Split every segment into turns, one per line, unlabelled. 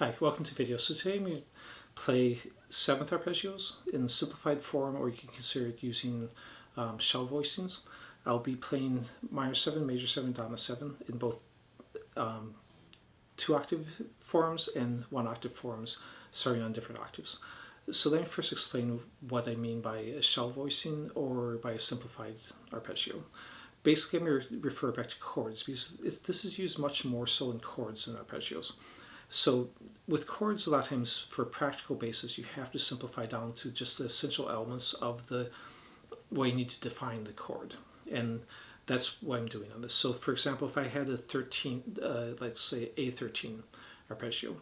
Hi, welcome to video. So today I'm going to play 7th arpeggios in simplified form, or you can consider it using shell voicings. I'll be playing minor 7, major 7, dominant 7 in both 2-octave forms and 1-octave forms, starting on different octaves. So let me first explain what I mean by a shell voicing or by a simplified arpeggio. Basically, I'm going to refer back to chords because this is used much more so in chords than arpeggios. So with chords, a lot of times for a practical basis, you have to simplify down to just the essential elements of the way you need to define the chord. And that's what I'm doing on this. So for example, if I had a 13, let's say A13 arpeggio,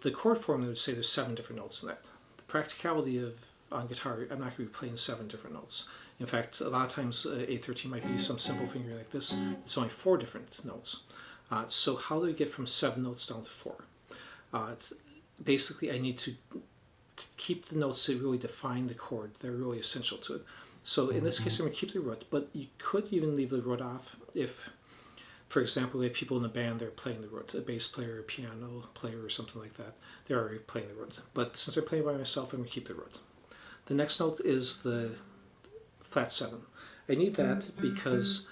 the chord formula would say there's 7 different notes in that. The practicality of on guitar, I'm not going to be playing 7 different notes. In fact, a lot of times A13 might be some simple fingering like this. It's only 4 different notes. So how do we get from 7 notes down to 4? Basically, I need to keep the notes that really define the chord. They're really essential to it. So in this case, I'm going to keep the root, but you could even leave the root off if, for example, we have people in the band, they're playing the root, a bass player, a piano player, or something like that. They're already playing the root. But since I'm playing by myself, I'm going to keep the root. The next note is the flat 7. I need that because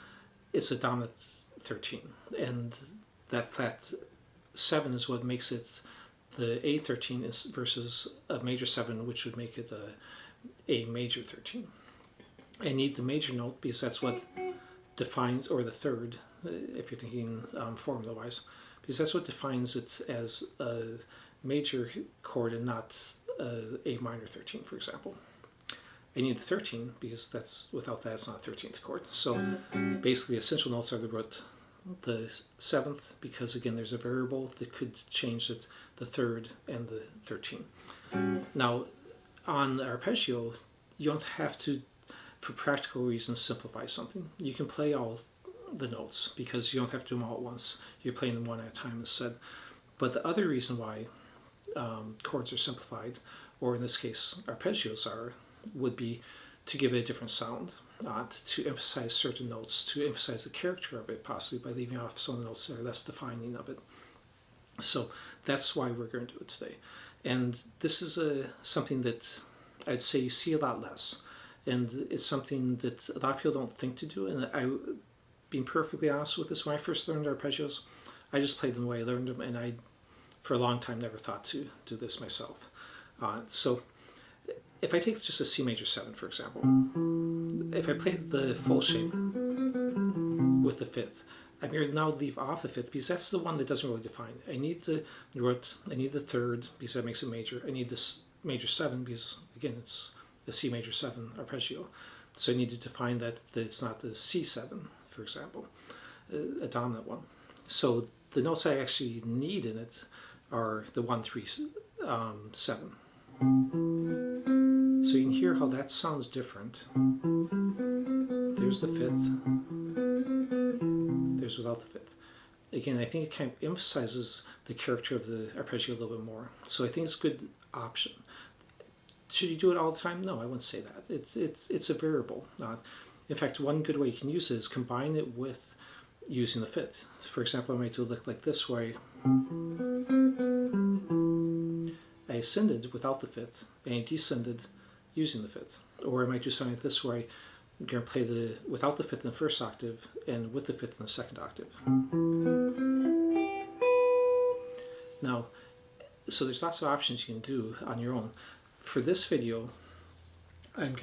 it's a dominant 13, and that flat 7 is what makes it the A13 versus a major 7, which would make it a major 13. I need the major note because that's what defines, or the third, if you're thinking formula-wise, because that's what defines it as a major chord and not a minor 13, for example. I need the 13 because that's, without that it's not a 13th chord. So basically essential notes are the root, the 7th, because again there's a variable that could change it, the 3rd and the 13. Now on arpeggio, you don't have to, for practical reasons, simplify something. You can play all the notes because you don't have to do them all at once. You're playing them one at a time instead. But the other reason why chords are simplified, or in this case arpeggios are, would be to give it a different sound, to emphasize certain notes, to emphasize the character of it, possibly by leaving off some of the notes that are less defining of it. So that's why we're going to do it today. And this is something that I'd say you see a lot less. And it's something that a lot of people don't think to do. And being perfectly honest with this, when I first learned arpeggios, I just played them the way I learned them, and I, for a long time, never thought to do this myself. So if I take just a C major 7, for example, if I play the full shape with the 5th, I'm going to now leave off the 5th because that's the one that doesn't really define. I need the root, I need the 3rd because that makes it major, I need this major 7 because, again, it's a C major 7 arpeggio. So I need to define that it's not the C7, for example, a dominant one. So the notes I actually need in it are the 1, 3, 7. So you can hear how that sounds different. There's the 5th. There's without the 5th. Again, I think it kind of emphasizes the character of the arpeggio a little bit more. So I think it's a good option. Should you do it all the time? No, I wouldn't say that. It's a variable. In fact, one good way you can use it is combine it with using the 5th. For example, I might do it like this, where I ascended without the 5th and I descended using the 5th. Or I might do something like this, where I'm going to play without the 5th in the 1st octave and with the 5th in the 2nd octave. Now, so there's lots of options you can do on your own. For this video, and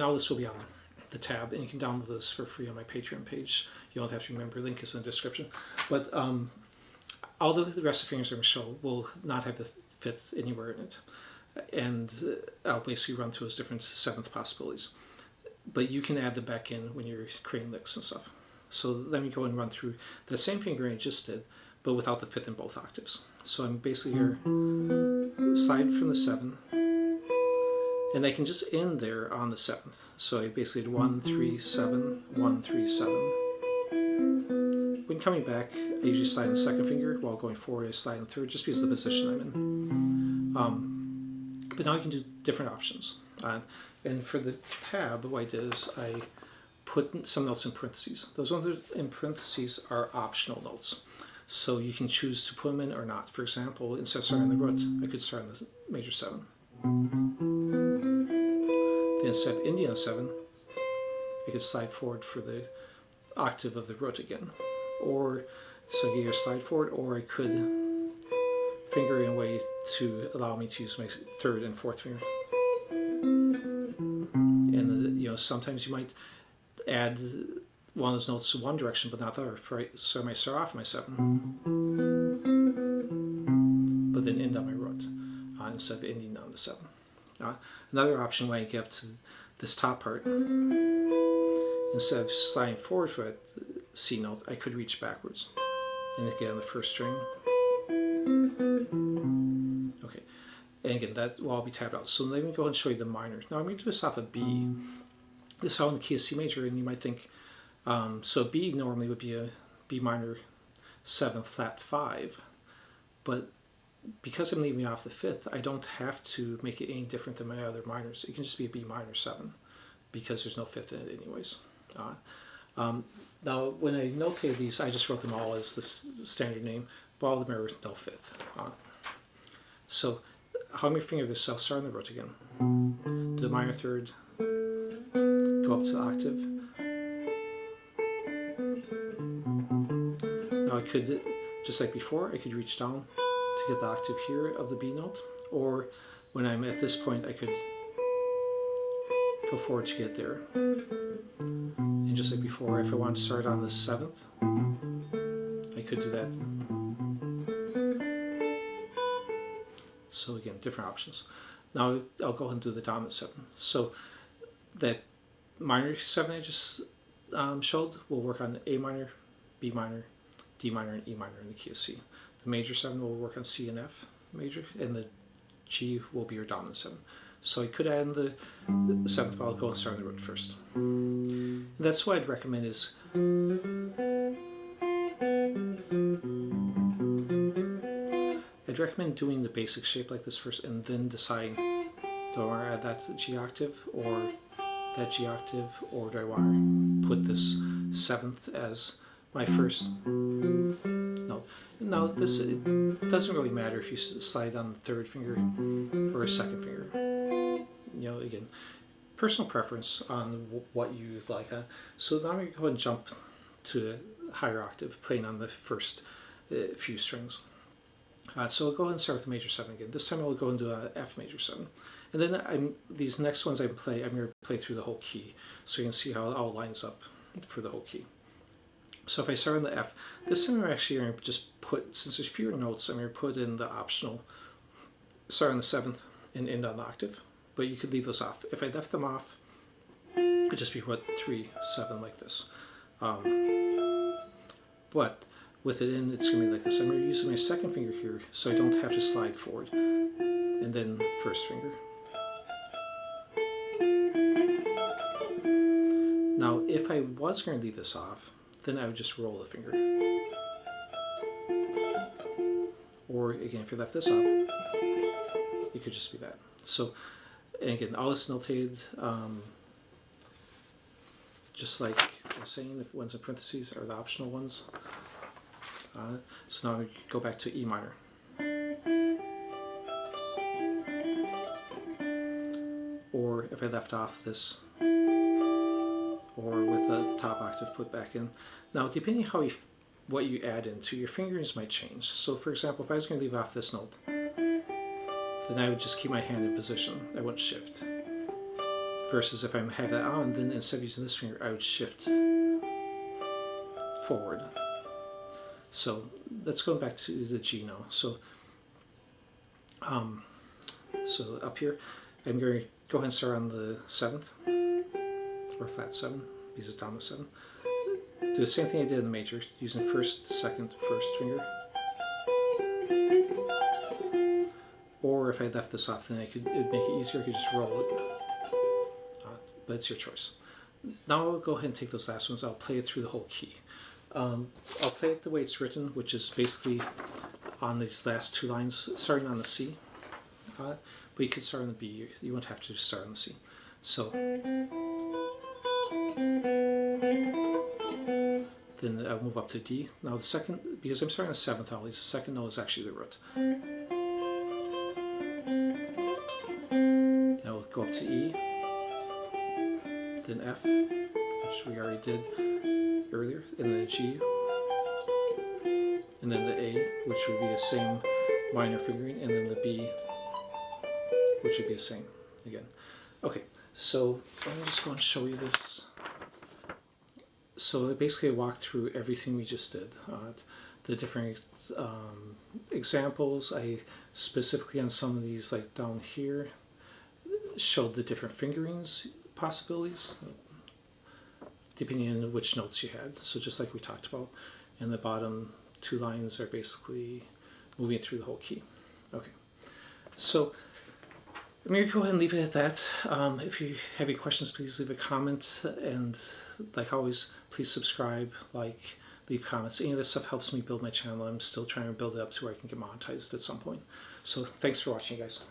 all this will be on the tab, and you can download this for free on my Patreon page. You don't have to remember, link is in the description. But all the rest of the fingers I'm going to show will not have the 5th anywhere in it. And I'll basically run through those different 7th possibilities. But you can add them back in when you're creating licks and stuff. So let me go and run through the same fingering I just did, but without the 5th in both octaves. So I'm basically here, slide from the 7, and I can just end there on the 7th. So I basically did 1, 3, 7, 1, 3, 7. When coming back, I usually slide in the 2nd finger. While going forward, I slide in the 3rd, just because of the position I'm in. But now you can do different options. And for the tab, what I did is I put some notes in parentheses. Those ones that are in parentheses are optional notes. So you can choose to put them in or not. For example, instead of starting on the root, I could start on the major 7. Then instead of ending on 7, I could slide forward for the octave of the root again. Or, so either slide forward, or I could finger in a way to allow me to use my 3rd and 4th finger. And sometimes you might add one of those notes to one direction but not the other. So I might start off my 7, but then end on my root instead of ending on the 7. Another option when I get up to this top part, instead of sliding forward for that C note, I could reach backwards and get on the 1st string. Okay, and again, that will all be tapped out. So let me go ahead and show you the minor. Now I'm going to do this off of B. This is all in the key of C major, and you might think, so B normally would be a B minor 7 flat 5, but because I'm leaving off the 5th, I don't have to make it any different than my other minors. It can just be a B minor 7 because there's no 5th in it anyways. Now, when I notated these, I just wrote them all as the standard name, but all of them are with no 5th. So how I'm going to finger this, I'll start on the root again. Do the minor 3rd, go up to the octave. Now I could, just like before, I could reach down to get the octave here of the B note, or when I'm at this point, I could go forward to get there. And just like before, if I want to start on the 7th, I could do that. So again, different options. Now I'll go ahead and do the dominant 7. So that minor 7 I just showed will work on A minor, B minor, D minor, and E minor in the key of C. The major 7 will work on C and F major, and the G will be your dominant 7. So I could add in the 7th, but I'll go and start on the root first. And that's what I'd recommend is I'd recommend doing the basic shape like this first and then deciding, do I want to add that to the G octave or that G octave, or do I want to put this 7th as my first note? Now this, it doesn't really matter if you slide on the 3rd finger or a 2nd finger. Again, personal preference on what you like. So now I'm going to go ahead and jump to a higher octave, playing on the first few strings. So I'll go ahead and start with the major 7 again. This time I'll go into a F major 7. And then these next ones I'm going to play through the whole key, so you can see how it all lines up for the whole key. So if I start on the F, this time I'm actually going to just put, since there's fewer notes, I'm going to put in the optional start on the 7th and end on the octave. But you could leave those off. If I left them off, it'd just be 3, 7 like this. But with it in, it's going to be like this. I'm going to use my 2nd finger here so I don't have to slide forward. And then 1st finger. Now, if I was going to leave this off, then I would just roll the finger. Or again, if you left this off, it could just be that. So, and again, all this notated, just like I'm saying, the ones in parentheses are the optional ones. So now we go back to E minor. Or if I left off this, or with the top octave put back in. Now, depending how what you add into, your fingers might change. So for example, if I was going to leave off this note, then I would just keep my hand in position. I wouldn't shift. Versus if I have that on, then instead of using this finger, I would shift forward. So let's go back to the G now. So, so up here, I'm going to go ahead and start on the 7th, or flat 7, because it's dominant 7. Do the same thing I did in the major, using 1st, 2nd, 1st finger. Or if I left this off, then it'd make it easier. I could just roll it. But it's your choice. Now I'll go ahead and take those last ones. I'll play it through the whole key. I'll play it the way it's written, which is basically on these last 2 lines, starting on the C. But you could start on the B. You won't have to start on the C. So then I'll move up to D. Now the second, because I'm starting on 7th always, the second note is actually the root. Now we'll go up to E, then F, which we already did earlier, and then G, and then the A, which would be the same minor fingering, and then the B, which would be the same again. Okay, so let me just go and show you this. So basically I walked through everything we just did. The different examples, I specifically on some of these, like down here, showed the different fingerings possibilities, depending on which notes you had. So just like we talked about, and the bottom 2 lines are basically moving through the whole key. Okay, so I'm going to go ahead and leave it at that. If you have any questions, please leave a comment, and like always, please subscribe, like, leave comments. Any of this stuff helps me build my channel. I'm still trying to build it up to where I can get monetized at some point. So thanks for watching, guys.